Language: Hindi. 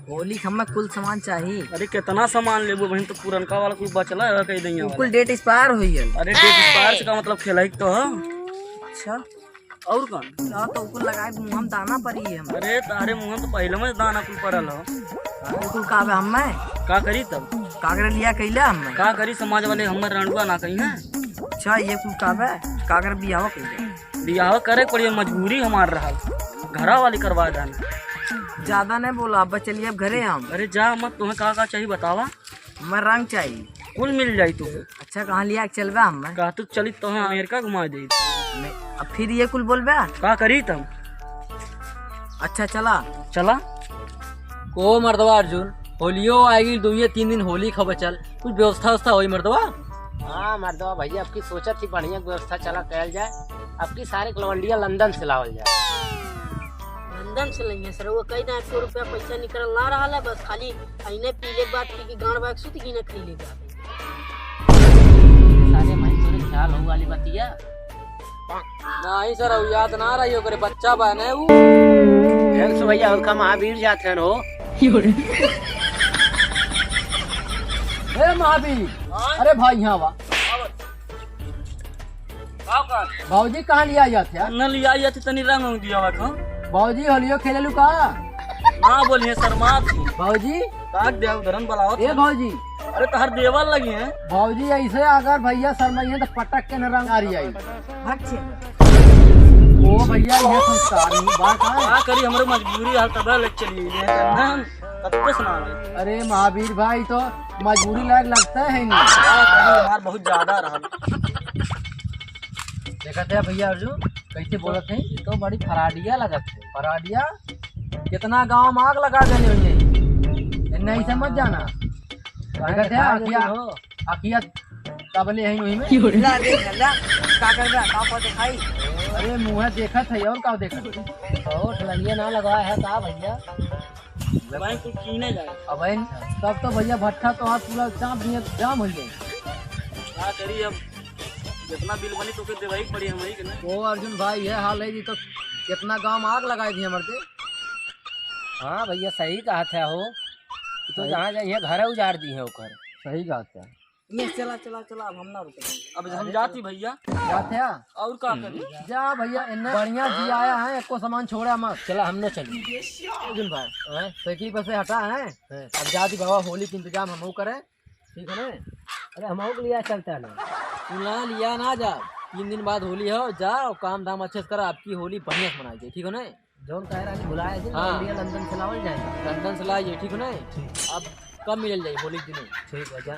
होली हमें कुल सामान चाहिए। अरे कितना सामान लेबो बहन, तो पुरनका वाला कुछ बचला है कह दैया वाला। कुल डेट एक्सपायर हुई है। अरे डेट एक्सपायर का मतलब खिलाई तो है। अच्छा और कौन तो कुल लगाए मुँह हम दाना पड़ी है हम। अरे तारे मुँह तो पहले में दाना कुल पड़ल हो। कुल का हमें का करी तब कागरे लिया कैला हमें का करी, समाज वाले हमर रणुआ ना कही है। अच्छा ये कुल काबे कागर बियाह कैला बियाह करे पड़ी, मजबूरी हमार रहा, घरा वाली करवा देना। ज्यादा नहीं बोला अब चलिए अब घरे हम। अरे जा मत, तुम्हें का चाहिए बतावा। हमें रंग चाहिए कुल मिल जाई तुम्हें। अच्छा कहाँ लिया चलबा हमें कहा तू चली तो अमेरिका घुमा दे। अब फिर ये कुल बोलबा का करी तब। अच्छा चला चला को मर्दवा अर्जुन, होलियो आएगी 2-3 दिन होली खबर चल, कुछ व्यवस्था होई मर्दवा। हाँ मर्दवा भैया आपकी सोचा थी बढ़िया व्यवस्था चला कैल जाए। आपकी सारे लवंडिया लंदन से लावल जाए। लंदन से लेंगे सर, वो कई 100 रुपया पैसा निकल ना रहा है, बस खाली अने पीले के बाद पी के गाँव बैग सुत की न खरीले सारे भाई थोड़े ख्याल हो वाली बतिया। नहीं सर अब याद ना रही हो करे, बच्चा बने वो थैंक्स भैया, उनका महावीर जाते हैं हो। हे महावीर, अरे भाई यहाँ वा बाबूजी कहाँ लिया जाते हैं? न लिया या तनी रंग दिया वा का बाबूजी होलियो खेले लू का ना बोलिए शर्मा थी। बाबूजी काट दिया उधरन बुलाओ। ए बाबूजी, अरे तहर देवल लगी है। बाबूजी ऐसे अगर भैया शर्माइए तो पटक के न रंग आ रही आई। ओ भैया ये संस्कार नहीं बात है। का करी, हमरे मजबूरी हाल तब लग चली कत्ते सुना दे। अरे महावीर भाई तो मजबूरी लायक लगता है नहीं। हमार बहुत ज्यादा रहा। देखा थे भैया अर्जुन कैसे बोलत है, तो बड़ी फराडिया लगत है। फराडिया कितना गांव में आग लगा देने हुई नहीं समझ जाना। देखा थे आखिया तबले है वही में ला देख ला का करबा का पर दिखाई। अरे मुँह देखा था और का देखा तो ठलनिया ना लगवाया है का भैया। भाई तू कीने जाए। अब तब तो भैया भट्ठा तो हाथ पूरा जाम हो गए। का करी, अब जितना बिल बनी तो देवाई पड़ी हमारी के ना। ओ अर्जुन भाई ये हाल है जी, तो कितना गांव में आग लगाई थी हमारे। हाँ भैया सही कहा था हो, तो जहाँ जाइए घर उजाड़ दी है ओकर। सही बात है। ये चला चला चला अब हम ना रुके। अब हम जाती भैया जाते हैं और का करी। जा भैया इन्हें बढ़िया जी आया है, एको सामान छोड़ा मत। चला हम न चली अर्जुन भाई साइकिल पर से हटा है। अब जाती बाबा होली के इंतजाम हम करें, ठीक है ना। अरे हम लिया चलता है ना, तू ना लिया ना जा, 3 दिन बाद होली हो जाओ, काम धाम अच्छे से करा, आपकी होली बढ़िया से मनाई जाए, ठीक है ना। जोन कह रहा है बुलाया थे हाँ। लंदन से लावल जाए। लंदन से लाइए, ठीक है ना। अब कब मिल जाए होली के दिन। ठीक है जा।